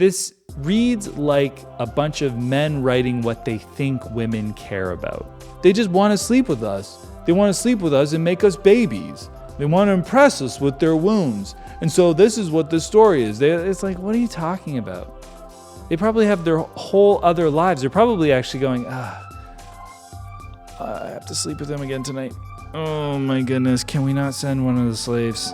This reads like a bunch of men writing what they think women care about. They just want to sleep with us. They want to sleep with us and make us babies. They want to impress us with their wounds. And so this is what this story is. It's like, what are you talking about? They probably have their whole other lives. They're probably actually going, I have to sleep with him again tonight. Oh my goodness, can we not send one of the slaves?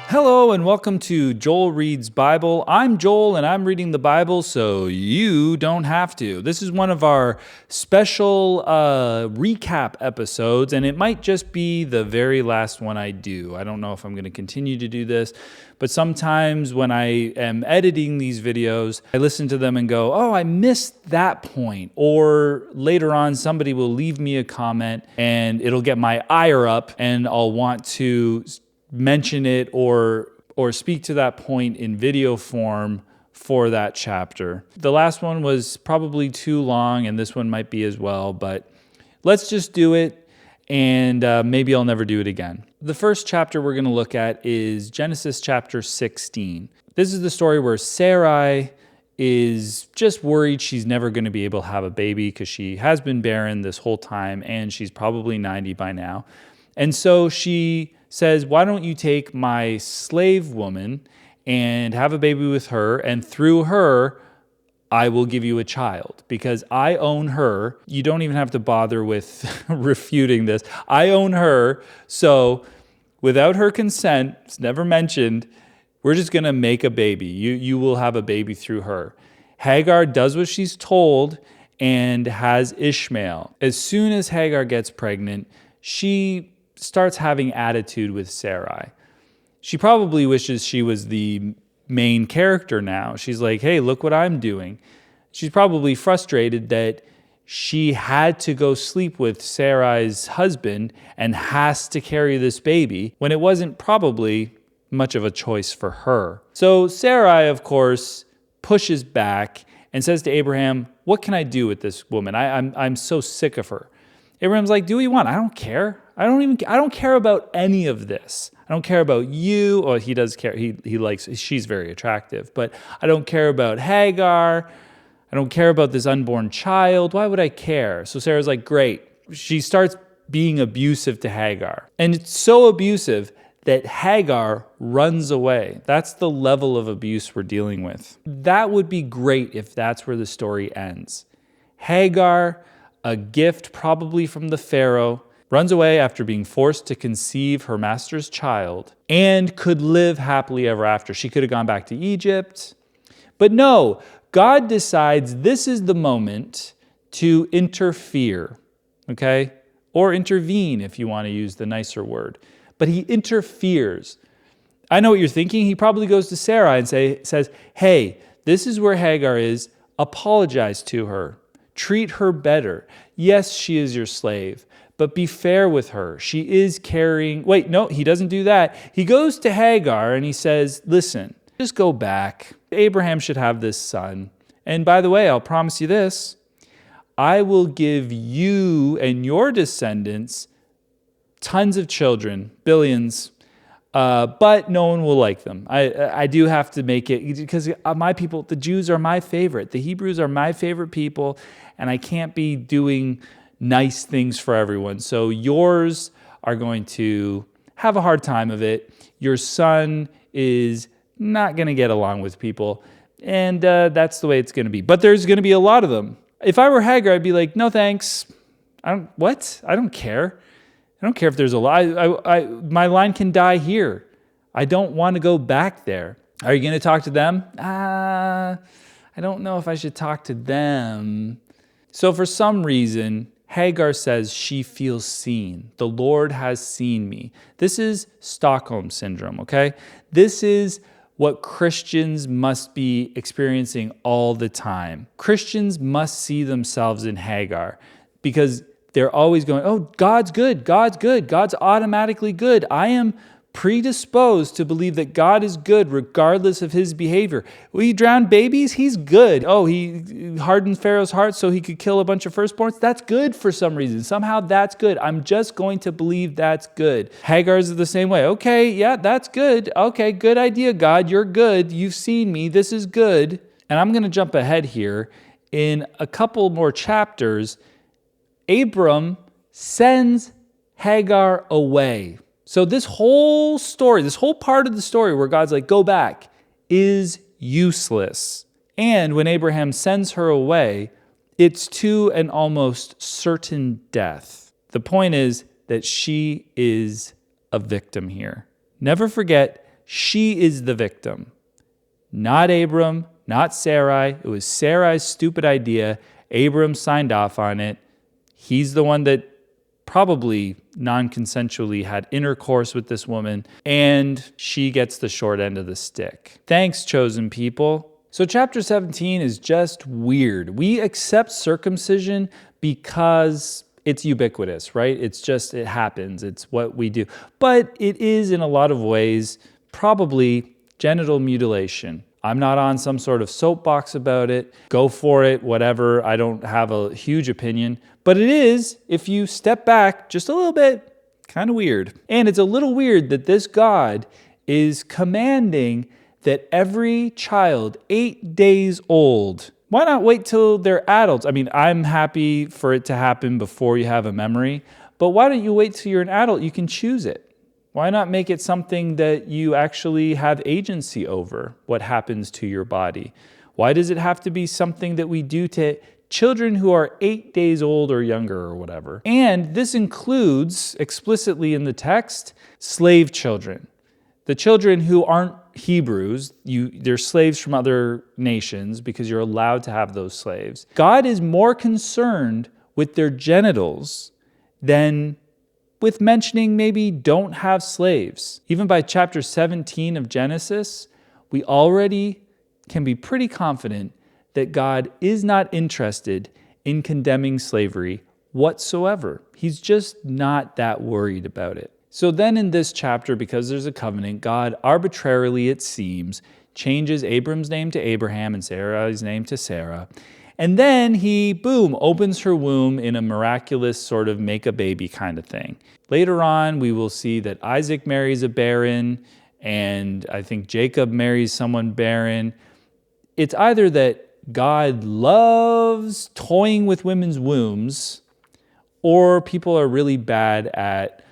Hello and welcome to Joel Reads Bible. I'm Joel and I'm reading the Bible so you don't have to. This is one of our special recap episodes, and it might just be the very last one I do. I don't know if I'm going to continue to do this, but sometimes when I am editing these videos, I listen to them and go, oh, I missed that point. Or later on, somebody will leave me a comment and it'll get my ire up and I'll want to mention it or speak to that point in video form for that chapter. The last one was probably too long, and this one might be as well, but let's just do it, and maybe I'll never do it again. The first chapter we're going to look at is Genesis chapter 16. This is the story where Sarai is just worried she's never going to be able to have a baby because she has been barren this whole time, and she's probably 90 by now. And so she says, why don't you take my slave woman and have a baby with her, and through her, I will give you a child because I own her. You don't even have to bother with refuting this. I own her, so without her consent, it's never mentioned, we're just going to make a baby. You will have a baby through her. Hagar does what she's told and has Ishmael. As soon as Hagar gets pregnant, she starts having attitude with Sarai. She probably wishes she was the main character now. She's like, hey, look what I'm doing. She's probably frustrated that she had to go sleep with Sarai's husband and has to carry this baby when it wasn't probably much of a choice for her. So Sarai, of course, pushes back and says to Abraham, what can I do with this woman? I'm so sick of her. Abraham's like, do what you want. I don't care. I don't care about any of this. I don't care about you. Or he does care. He likes, she's very attractive, but I don't care about Hagar. I don't care about this unborn child. Why would I care? So Sarah's like, great. She starts being abusive to Hagar. And it's so abusive that Hagar runs away. That's the level of abuse we're dealing with. That would be great if that's where the story ends. Hagar, a gift probably from the Pharaoh, runs away after being forced to conceive her master's child and could live happily ever after. She could have gone back to Egypt. But no, God decides this is the moment to interfere, okay? Or intervene if you want to use the nicer word. But he interferes. I know what you're thinking. He probably goes to Sarai and says, hey, this is where Hagar is. Apologize to her. Treat her better. Yes, she is your slave, but be fair with her. She is carrying... Wait, no, he doesn't do that. He goes to Hagar and he says, listen, just go back. Abraham should have this son. And by the way, I'll promise you this. I will give you and your descendants tons of children, billions, but no one will like them. I do have to make it, because my people, the Jews are my favorite. The Hebrews are my favorite people, and I can't be doing nice things for everyone. So yours are going to have a hard time of it. Your son is not going to get along with people, and that's the way it's going to be. But there's going to be a lot of them. If I were Hagar, I'd be like, no thanks. I don't care. I don't care if there's a lie. My line can die here. I don't want to go back there. Are you going to talk to them? I don't know if I should talk to them. So for some reason, Hagar says she feels seen. The Lord has seen me. This is Stockholm Syndrome, okay? This is what Christians must be experiencing all the time. Christians must see themselves in Hagar because they're always going, oh, God's good, God's good, God's automatically good. I am predisposed to believe that God is good regardless of his behavior. Will he drown babies? He's good. Oh, he hardened Pharaoh's heart so he could kill a bunch of firstborns? That's good for some reason. Somehow that's good. I'm just going to believe that's good. Hagar's the same way. Okay, yeah, that's good. Okay, good idea, God. You're good. You've seen me. This is good. And I'm going to jump ahead here. In a couple more chapters, Abram sends Hagar away. So this whole story, this whole part of the story where God's like, go back, is useless. And when Abraham sends her away, it's to an almost certain death. The point is that she is a victim here. Never forget, she is the victim. Not Abram, not Sarai. It was Sarai's stupid idea. Abram signed off on it. He's the one that probably non-consensually had intercourse with this woman, and she gets the short end of the stick. Thanks, chosen people. So chapter 17 is just weird. We accept circumcision because it's ubiquitous, right? It's just, it happens. It's what we do. But it is, in a lot of ways, probably genital mutilation. I'm not on some sort of soapbox about it. Go for it, whatever. I don't have a huge opinion. But it is, if you step back just a little bit, kind of weird. And it's a little weird that this God is commanding that every child 8 days old, why not wait till they're adults? I mean, I'm happy for it to happen before you have a memory, but why don't you wait till you're an adult? You can choose it. Why not make it something that you actually have agency over, what happens to your body? Why does it have to be something that we do to children who are 8 days old or younger or whatever? And this includes, explicitly in the text, slave children. The children who aren't Hebrews, they're slaves from other nations because you're allowed to have those slaves. God is more concerned with their genitals than with mentioning maybe don't have slaves. Even by chapter 17 of Genesis, we already can be pretty confident that God is not interested in condemning slavery whatsoever. He's just not that worried about it. So then in this chapter, because there's a covenant, God arbitrarily, it seems, changes Abram's name to Abraham and Sarai's name to Sarah. And then he, boom, opens her womb in a miraculous sort of make a baby kind of thing. Later on, we will see that Isaac marries a barren, and I think Jacob marries someone barren. It's either that God loves toying with women's wombs, or people are really bad at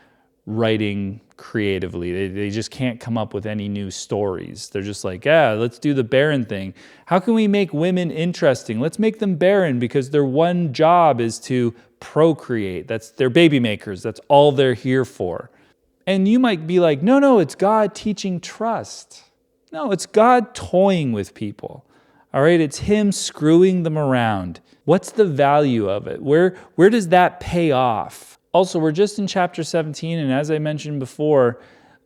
writing creatively. They just can't come up with any new stories. They're just like, yeah, let's do the barren thing. How can we make women interesting? Let's make them barren because their one job is to procreate. They're baby makers. That's all they're here for. And you might be like, no, it's God teaching trust. No, it's God toying with people. All right, it's him screwing them around. What's the value of it? Where does that pay off? Also, we're just in chapter 17, and as I mentioned before,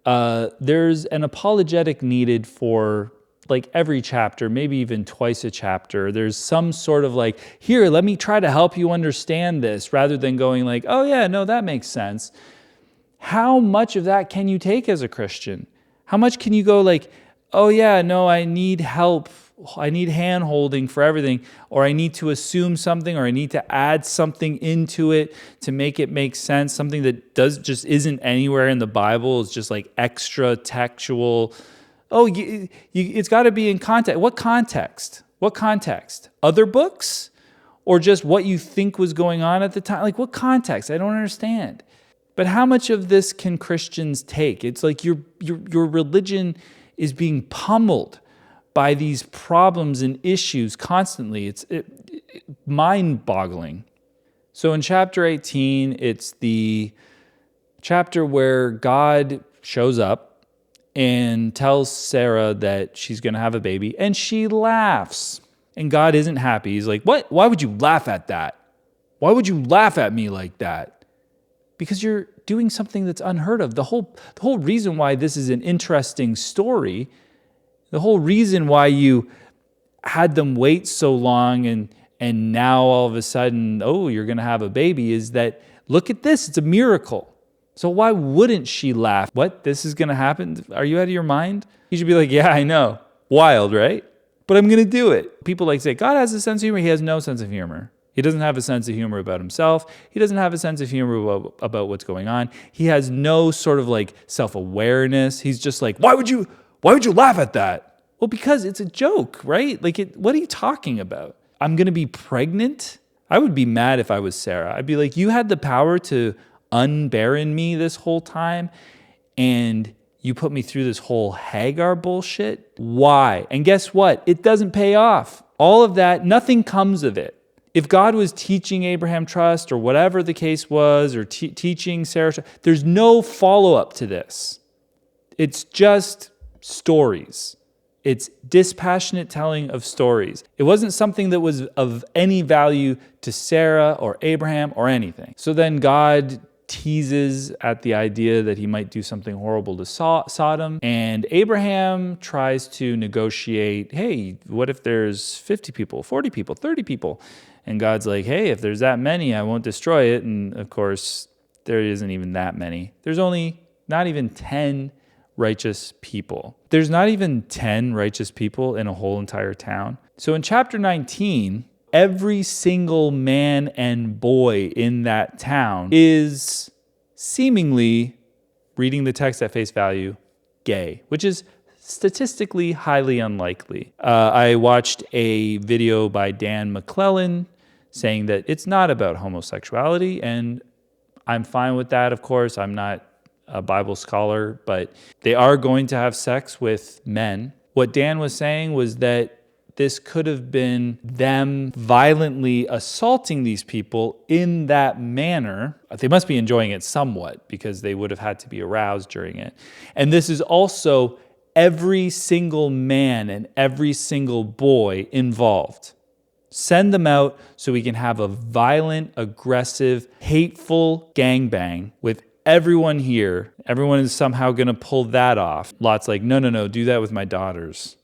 there's an apologetic needed for like every chapter, maybe even twice a chapter. There's some sort of like, here, let me try to help you understand this, rather than going like, oh yeah, no, that makes sense. How much of that can you take as a Christian? How much can you go like, oh yeah, no, I need help. I need hand-holding for everything, or I need to assume something, or I need to add something into it to make it make sense, something that just isn't anywhere in the Bible. It's just like extra textual. Oh, it's got to be in context. What context? What context? Other books? Or just what you think was going on at the time? Like, what context? I don't understand. But how much of this can Christians take? It's like your religion is being pummeled by these problems and issues constantly. It's mind-boggling. So in chapter 18, it's the chapter where God shows up and tells Sarah that she's going to have a baby, and she laughs. And God isn't happy. He's like, what? Why would you laugh at that? Why would you laugh at me like that? Because you're doing something that's unheard of. The whole reason why this is an interesting story, the whole reason why you had them wait so long and now all of a sudden, oh, you're going to have a baby, is that, look at this, it's a miracle. So why wouldn't she laugh? What? This is going to happen? Are you out of your mind? He should be like, yeah, I know. Wild, right? But I'm going to do it. People like say, God has a sense of humor. He has no sense of humor. He doesn't have a sense of humor about himself. He doesn't have a sense of humor about what's going on. He has no sort of like self-awareness. He's just like, why would you laugh at that? Well, because it's a joke, right? Like, what are you talking about? I'm going to be pregnant? I would be mad if I was Sarah. I'd be like, you had the power to unbarren me this whole time, and you put me through this whole Hagar bullshit? Why? And guess what? It doesn't pay off. All of that, nothing comes of it. If God was teaching Abraham trust or whatever the case was, or teaching Sarah, there's no follow-up to this. It's just stories. It's dispassionate telling of stories. It wasn't something that was of any value to Sarah or Abraham or anything. So then God teases at the idea that he might do something horrible to Sodom. And Abraham tries to negotiate, hey, what if there's 50 people, 40 people, 30 people? And God's like, hey, if there's that many, I won't destroy it. And of course, there isn't even that many. There's only not even 10 righteous people. There's not even 10 righteous people in a whole entire town. So in chapter 19, every single man and boy in that town is seemingly, reading the text at face value, gay, which is statistically highly unlikely. I watched a video by Dan McClellan saying that it's not about homosexuality, and I'm fine with that, of course. I'm not a Bible scholar, but they are going to have sex with men. What Dan was saying was that this could have been them violently assaulting these people in that manner. They must be enjoying it somewhat because they would have had to be aroused during it. And this is also every single man and every single boy involved. Send them out so we can have a violent, aggressive, hateful gangbang with everyone here. Everyone is somehow going to pull that off. Lot's like, no, do that with my daughters.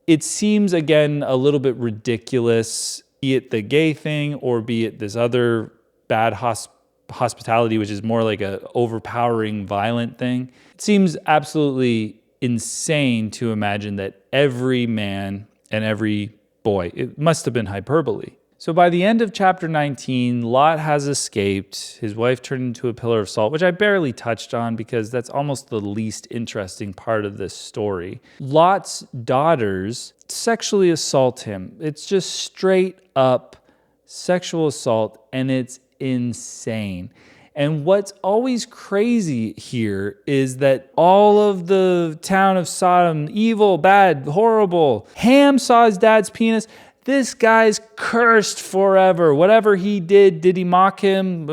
It seems, again, a little bit ridiculous, be it the gay thing or be it this other bad hospitality, which is more like a overpowering, violent thing. It seems absolutely insane to imagine that every man and every boy, it must have been hyperbole. So by the end of chapter 19, Lot has escaped. His wife turned into a pillar of salt, which I barely touched on because that's almost the least interesting part of this story. Lot's daughters sexually assault him. It's just straight up sexual assault, and it's insane. And what's always crazy here is that all of the town of Sodom, evil, bad, horrible. Ham saw his dad's penis. This guy's cursed forever. Whatever he did he mock him?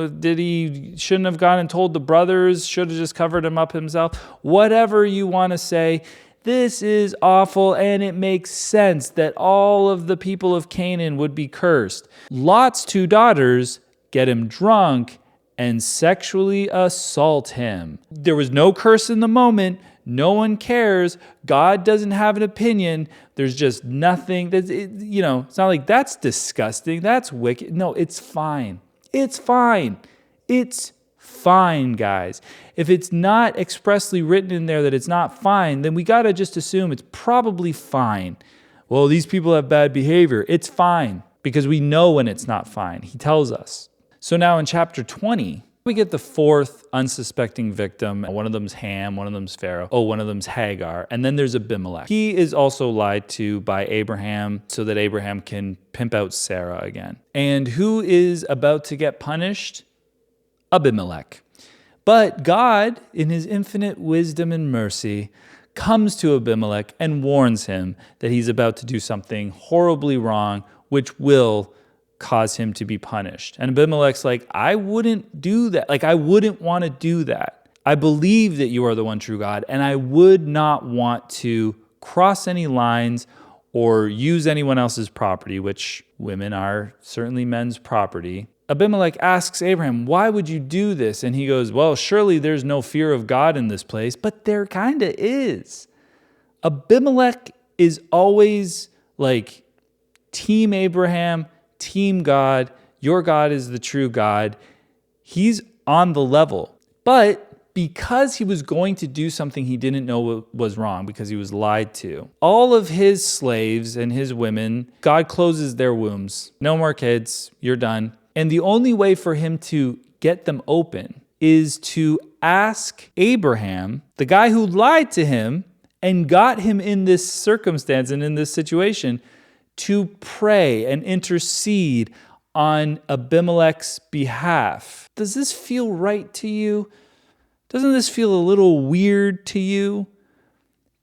Shouldn't have gone and told the brothers? Should have just covered him up himself? Whatever you want to say, this is awful, and it makes sense that all of the people of Canaan would be cursed. Lot's two daughters get him drunk and sexually assault him. There was no curse in the moment. No one cares. God doesn't have an opinion. There's just nothing. It's not like that's disgusting. That's wicked. No, it's fine. It's fine. It's fine, guys. If it's not expressly written in there that it's not fine, then we got to just assume it's probably fine. Well, these people have bad behavior. It's fine because we know when it's not fine. He tells us. So now in chapter 20, we get the fourth unsuspecting victim. One of them's Ham, one of them's Pharaoh, one of them's Hagar, and then there's Abimelech. He is also lied to by Abraham so that Abraham can pimp out Sarah again. And who is about to get punished? Abimelech. But God, in his infinite wisdom and mercy, comes to Abimelech and warns him that he's about to do something horribly wrong, which will cause him to be punished. And Abimelech's like, I wouldn't do that. I wouldn't want to do that. I believe that you are the one true God, and I would not want to cross any lines or use anyone else's property, which women are certainly men's property. Abimelech asks Abraham, why would you do this? And he goes, well, surely there's no fear of God in this place, but there kind of is. Abimelech is always like Team Abraham, Team God, your God is the true God. He's on the level. But because he was going to do something he didn't know was wrong, because he was lied to. All of his slaves and his women, God closes their wombs. No more kids, you're done. And the only way for him to get them open is to ask Abraham, the guy who lied to him and got him in this circumstance and in this situation, to pray and intercede on Abimelech's behalf. Does this feel right to you? Doesn't this feel a little weird to you?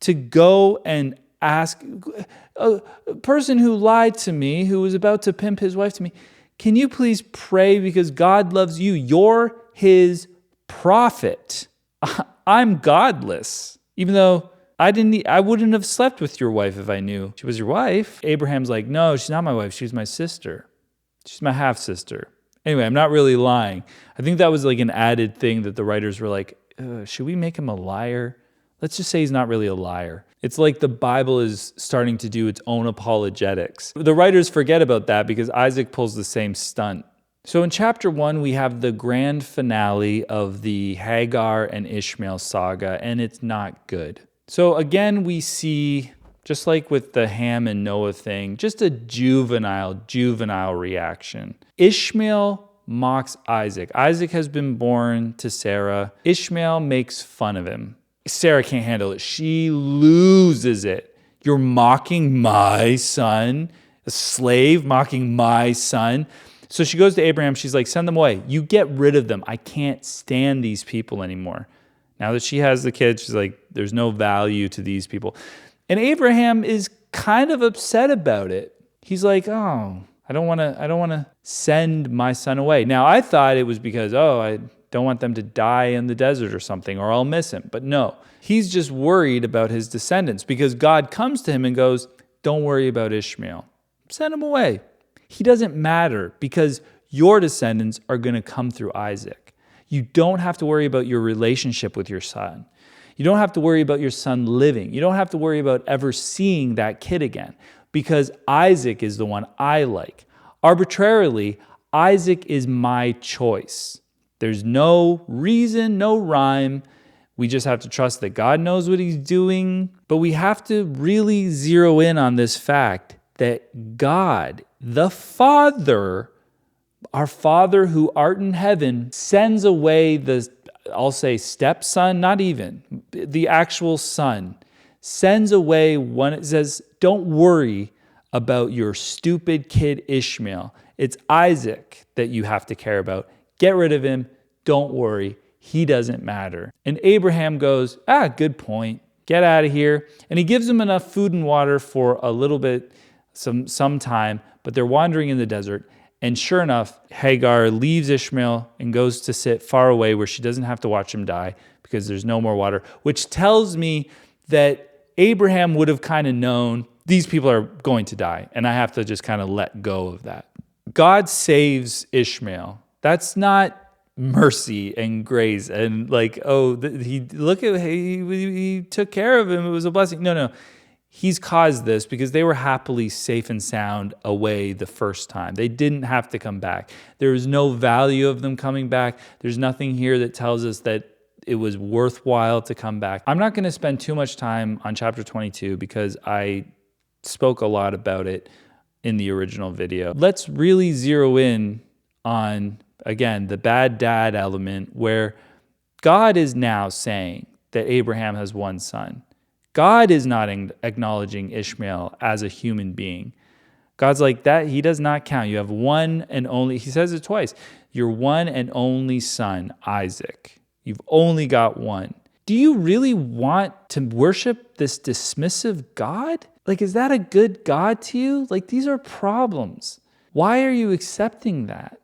To go and ask a person who lied to me, who was about to pimp his wife to me, can you please pray because God loves you? You're his prophet. I'm godless. Even though I wouldn't have slept with your wife if I knew she was your wife. Abraham's like, no, she's not my wife. She's my sister. She's my half-sister. Anyway, I'm not really lying. I think that was like an added thing that the writers were like, should we make him a liar? Let's just say he's not really a liar. It's like the Bible is starting to do its own apologetics. The writers forget about that because Isaac pulls the same stunt. So in chapter 1, we have the grand finale of the Hagar and Ishmael saga, and it's not good. So again, we see, just like with the Ham and Noah thing, just a juvenile reaction. Ishmael mocks Isaac. Isaac has been born to Sarah. Ishmael makes fun of him. Sarah can't handle it. She loses it. You're mocking my son, a slave mocking my son. So she goes to Abraham. She's like, send them away. You get rid of them. I can't stand these people anymore. Now that she has the kids, she's like, there's no value to these people. And Abraham is kind of upset about it. He's like, oh, I don't want to send my son away. Now, I thought it was because, I don't want them to die in the desert or something, or I'll miss him. But no, he's just worried about his descendants because God comes to him and goes, don't worry about Ishmael. Send him away. He doesn't matter because your descendants are going to come through Isaac. You don't have to worry about your relationship with your son. You don't have to worry about your son living. You don't have to worry about ever seeing that kid again because Isaac is the one I like. Arbitrarily, Isaac is my choice. There's no reason, no rhyme. We just have to trust that God knows what he's doing. But we have to really zero in on this fact that God, the Father, our Father who art in heaven, sends away the, I'll say stepson, not even, the actual son, sends away one. It says, don't worry about your stupid kid Ishmael. It's Isaac that you have to care about. Get rid of him. Don't worry. He doesn't matter. And Abraham goes, good point. Get out of here. And he gives them enough food and water for a little bit, some time, but they're wandering in the desert. And sure enough, Hagar leaves Ishmael and goes to sit far away where she doesn't have to watch him die because there's no more water, which tells me that Abraham would have kind of known these people are going to die, and I have to just kind of let go of that. God saves Ishmael. That's not mercy and grace and like, he took care of him. It was a blessing. No. He's caused this because they were happily safe and sound away the first time. They didn't have to come back. There was no value of them coming back. There's nothing here that tells us that it was worthwhile to come back. I'm not going to spend too much time on chapter 22 because I spoke a lot about it in the original video. Let's really zero in on, again, the bad dad element where God is now saying that Abraham has one son. God is not acknowledging Ishmael as a human being. God's like, that he does not count. You have one and only, he says it twice, your one and only son, Isaac. You've only got one. Do you really want to worship this dismissive God? Like, is that a good God to you? Like, these are problems. Why are you accepting that?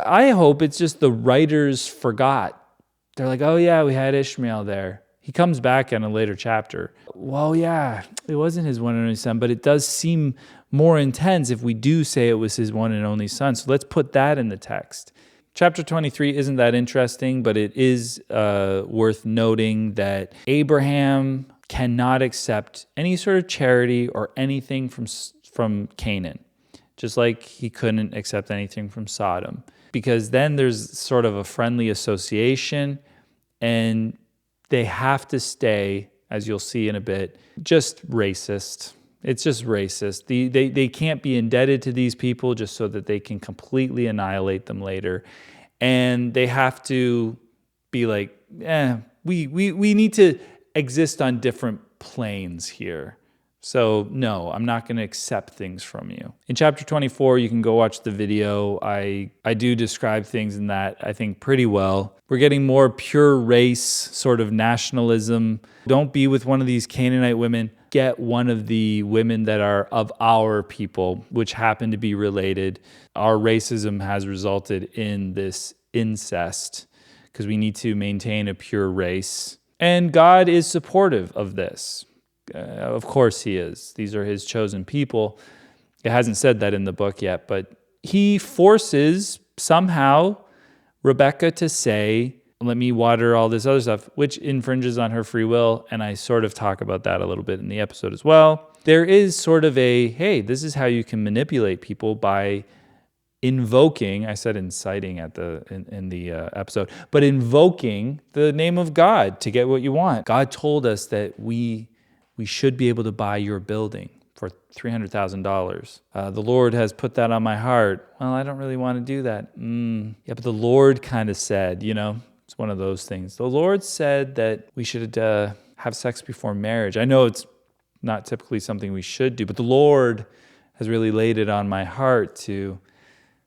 I hope it's just the writers forgot. They're like, oh yeah, we had Ishmael there. He comes back in a later chapter. Well, yeah, it wasn't his one and only son, but it does seem more intense if we do say it was his one and only son. So let's put that in the text. Chapter 23 isn't that interesting, but it is worth noting that Abraham cannot accept any sort of charity or anything from Canaan, just like he couldn't accept anything from Sodom, because then there's sort of a friendly association. And they have to stay, as you'll see in a bit, just racist. It's just racist. They can't be indebted to these people just so that they can completely annihilate them later. And they have to be like, we need to exist on different planes here. So no, I'm not going to accept things from you. In chapter 24, you can go watch the video. I do describe things in that, I think, pretty well. We're getting more pure race sort of nationalism. Don't be with one of these Canaanite women. Get one of the women that are of our people, which happen to be related. Our racism has resulted in this incest because we need to maintain a pure race. And God is supportive of this. Of course he is. These are his chosen people. It hasn't said that in the book yet, but he forces somehow Rebecca to say, let me water all this other stuff, which infringes on her free will. And I sort of talk about that a little bit in the episode as well. There is sort of a, hey, this is how you can manipulate people by invoking, I said inciting in the episode, but invoking the name of God to get what you want. God told us that we should be able to buy your building for $300,000. The Lord has put that on my heart. Well, I don't really want to do that. Yeah, but the Lord kind of said, it's one of those things. The Lord said that we should have sex before marriage. I know it's not typically something we should do, but the Lord has really laid it on my heart to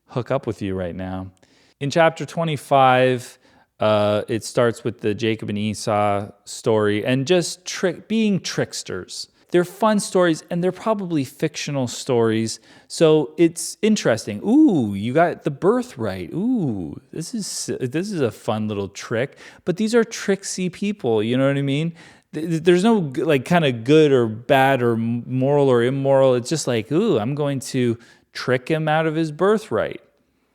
hook up with you right now. In chapter 25, it starts with the Jacob and Esau story and just being tricksters. They're fun stories and they're probably fictional stories. So it's interesting. Ooh, you got the birthright. Ooh, this is a fun little trick. But these are tricksy people. You know what I mean? There's no like kind of good or bad or moral or immoral. It's just like, ooh, I'm going to trick him out of his birthright.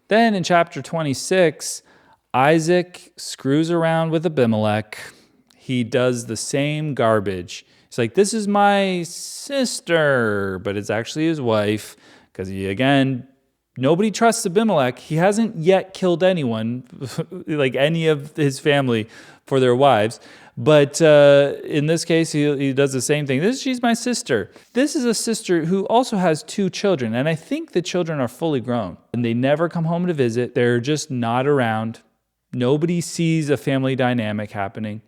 Then in chapter 26, Isaac screws around with Abimelech. He does the same garbage. He's like, this is my sister, but it's actually his wife. Because again, nobody trusts Abimelech. He hasn't yet killed anyone, like any of his family, for their wives. But in this case, he does the same thing. She's my sister. This is a sister who also has 2 children. And I think the children are fully grown. And they never come home to visit. They're just not around. Nobody sees a family dynamic happening.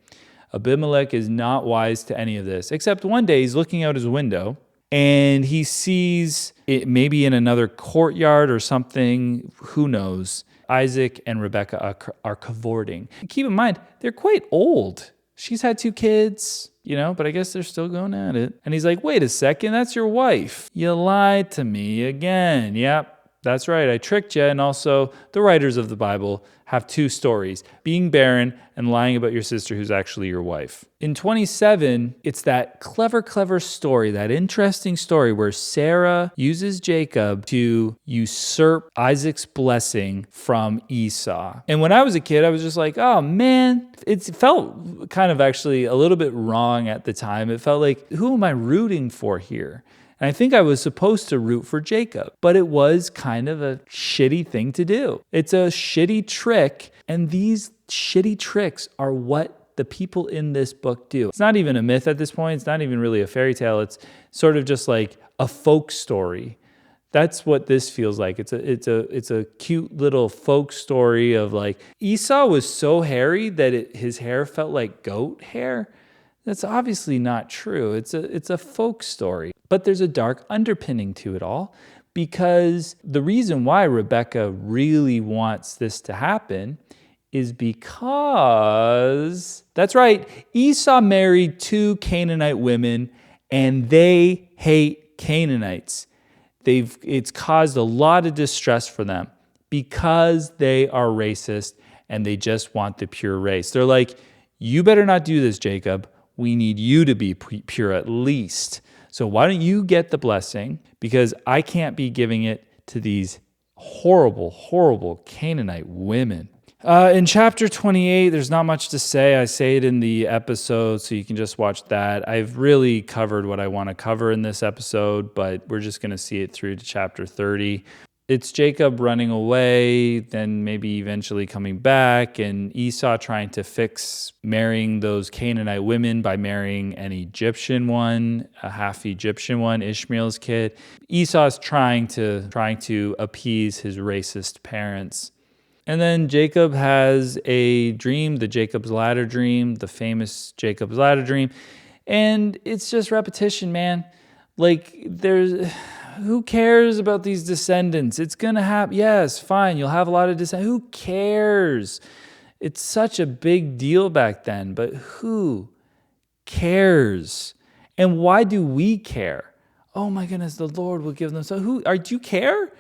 Abimelech is not wise to any of this, except one day he's looking out his window and he sees it maybe in another courtyard or something, who knows. Isaac and Rebecca are cavorting. Keep in mind, they're quite old. She's had 2 kids, but I guess they're still going at it. And he's like, wait a second, that's your wife. You lied to me again. Yep. That's right, I tricked you. And also, the writers of the Bible have 2 stories, being barren and lying about your sister who's actually your wife. In 27, it's that clever story, that interesting story where Sarah uses Jacob to usurp Isaac's blessing from Esau. And when I was a kid, I was just like, oh man, it felt kind of actually a little bit wrong at the time. It felt like, who am I rooting for here? And I think I was supposed to root for Jacob, but it was kind of a shitty thing to do. It's a shitty trick, and these shitty tricks are what the people in this book do. It's not even a myth at this point. It's not even really a fairy tale. It's sort of just like a folk story. That's what this feels like. It's a cute little folk story of like Esau was so hairy that his hair felt like goat hair. That's obviously not true. It's a folk story. But there's a dark underpinning to it all, because the reason why Rebecca really wants this to happen is because, that's right, Esau married 2 Canaanite women and they hate Canaanites. It's caused a lot of distress for them because they are racist and they just want the pure race. They're like, you better not do this, Jacob. We need you to be pure at least. So why don't you get the blessing? Because I can't be giving it to these horrible, horrible Canaanite women. In chapter 28, there's not much to say. I say it in the episode, so you can just watch that. I've really covered what I want to cover in this episode, but we're just going to see it through to chapter 30. It's Jacob running away, then maybe eventually coming back, and Esau trying to fix marrying those Canaanite women by marrying an Egyptian one, a half Egyptian one, Ishmael's kid. Esau's trying to appease his racist parents. And then Jacob has a dream, the Jacob's Ladder dream, the famous Jacob's Ladder dream. And it's just repetition, man. Like, who cares about these descendants? It's going to happen. Yes, fine. You'll have a lot of descendants. Who cares? It's such a big deal back then, but who cares? And why do we care? Oh my goodness, the Lord will give them. So do you care?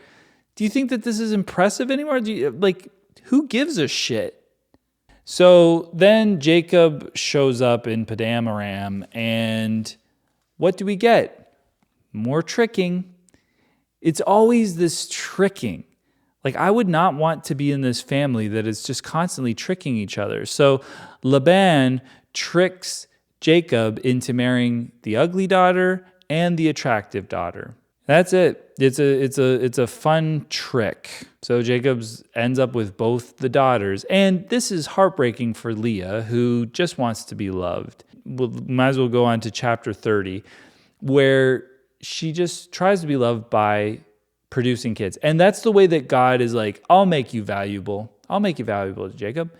Do you think that this is impressive anymore? Who gives a shit? So then Jacob shows up in Paddan Aram, and what do we get? More tricking. It's always this tricking. Like, I would not want to be in this family that is just constantly tricking each other. So Laban tricks Jacob into marrying the ugly daughter and the attractive daughter. That's it. It's a fun trick. So Jacob ends up with both the daughters, and this is heartbreaking for Leah, who just wants to be loved. Might as well go on to chapter 30, where she just tries to be loved by producing kids. And that's the way that God is like, I'll make you valuable. I'll make you valuable to Jacob.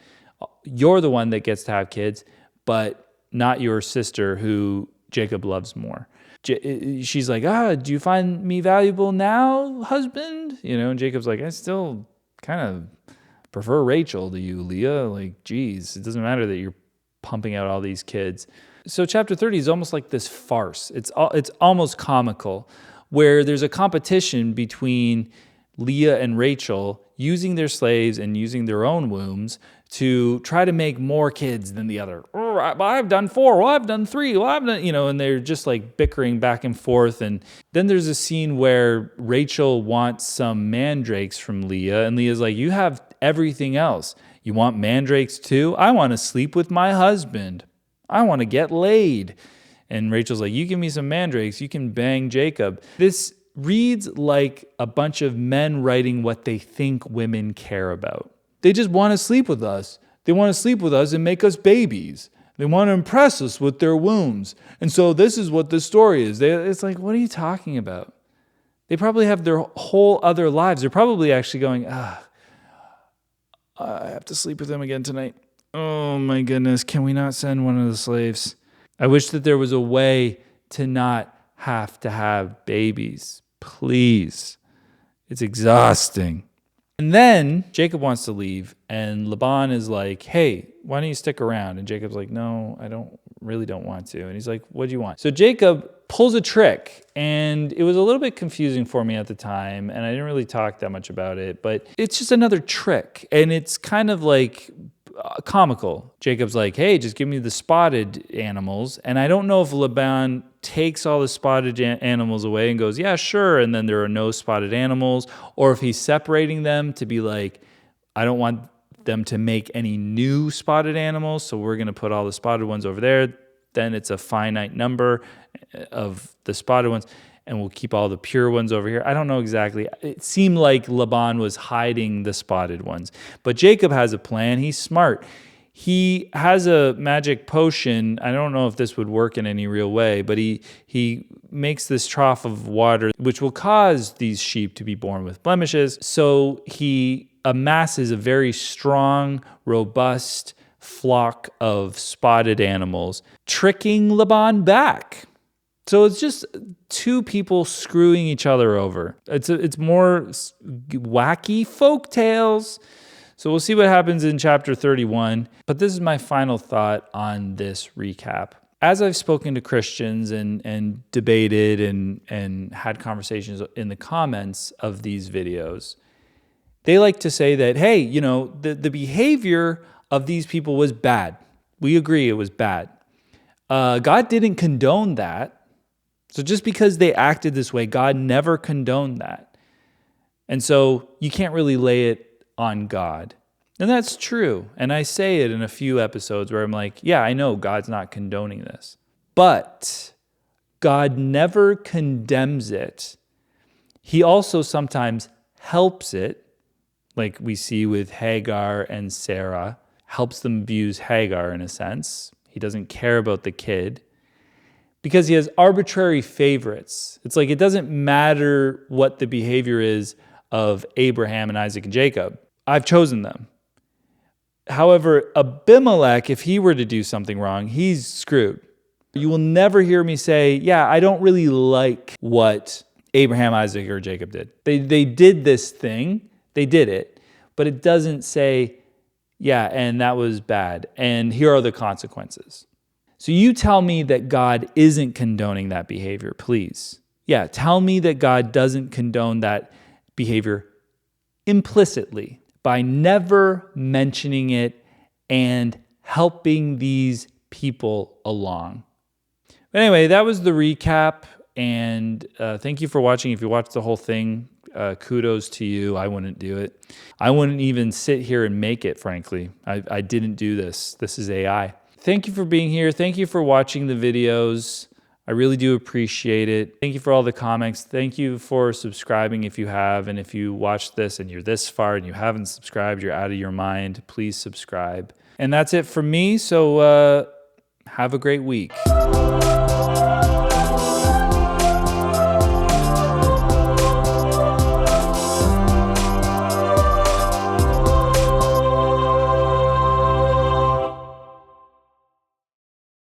You're the one that gets to have kids, but not your sister who Jacob loves more. She's like, do you find me valuable now, husband? And Jacob's like, I still kind of prefer Rachel to you, Leah. Like, geez, it doesn't matter that you're pumping out all these kids. So chapter 30 is almost like this farce. It's almost comical, where there's a competition between Leah and Rachel using their slaves and using their own wombs to try to make more kids than the other. Oh, I've done 4. Well, I've done 3. Well, I've done, and they're just like bickering back and forth. And then there's a scene where Rachel wants some mandrakes from Leah, and Leah's like, you have everything else. You want mandrakes too? I want to sleep with my husband. I want to get laid. And Rachel's like, you give me some mandrakes, you can bang Jacob. This reads like a bunch of men writing what they think women care about. They just want to sleep with us. They want to sleep with us and make us babies. They want to impress us with their wombs. And so this is what the story is. It's like, what are you talking about? They probably have their whole other lives. They're probably actually going, I have to sleep with him again tonight. Oh my goodness, can we not send one of the slaves? I wish that there was a way to not have to have babies. Please. It's exhausting. And then Jacob wants to leave, and Laban is like, hey, why don't you stick around? And Jacob's like, no, I really don't want to. And he's like, what do you want? So Jacob pulls a trick, and it was a little bit confusing for me at the time, and I didn't really talk that much about it, but it's just another trick, and it's kind of like comical. Jacob's like, hey, just give me the spotted animals. And I don't know if Laban takes all the spotted animals away and goes, yeah, sure, and then there are no spotted animals, or if he's separating them to be like, I don't want them to make any new spotted animals, so we're going to put all the spotted ones over there. Then it's a finite number of the spotted ones, and we'll keep all the pure ones over here. I don't know exactly. It seemed like Laban was hiding the spotted ones. But Jacob has a plan. He's smart. He has a magic potion. I don't know if this would work in any real way, but he makes this trough of water, which will cause these sheep to be born with blemishes. So he amasses a very strong, robust flock of spotted animals, tricking Laban back. So it's just two people screwing each other over. It's more wacky folk tales. So we'll see what happens in chapter 31. But this is my final thought on this recap. As I've spoken to Christians and debated and had conversations in the comments of these videos, they like to say that, hey, the behavior of these people was bad. We agree it was bad. God didn't condone that. So just because they acted this way, God never condoned that. And so you can't really lay it on God. And that's true. And I say it in a few episodes where I'm like, yeah, I know God's not condoning this. But God never condemns it. He also sometimes helps it, like we see with Hagar and Sarah, helps them abuse Hagar in a sense. He doesn't care about the kid because he has arbitrary favorites. It's like it doesn't matter what the behavior is of Abraham and Isaac and Jacob. I've chosen them. However, Abimelech, if he were to do something wrong, he's screwed. You will never hear me say, yeah, I don't really like what Abraham, Isaac, or Jacob did. They did this thing. They did it. But it doesn't say, yeah, and that was bad. And here are the consequences. So you tell me that God isn't condoning that behavior, please. Yeah, tell me that God doesn't condone that behavior implicitly by never mentioning it and helping these people along. But anyway, that was the recap, and thank you for watching. If you watched the whole thing, kudos to you. I wouldn't do it. I wouldn't even sit here and make it, frankly. I didn't do this. This is AI. Thank you for being here. Thank you for watching the videos. I really do appreciate it. Thank you for all the comments. Thank you for subscribing if you have. And if you watched this and you're this far and you haven't subscribed, you're out of your mind, please subscribe. And that's it from me. So have a great week.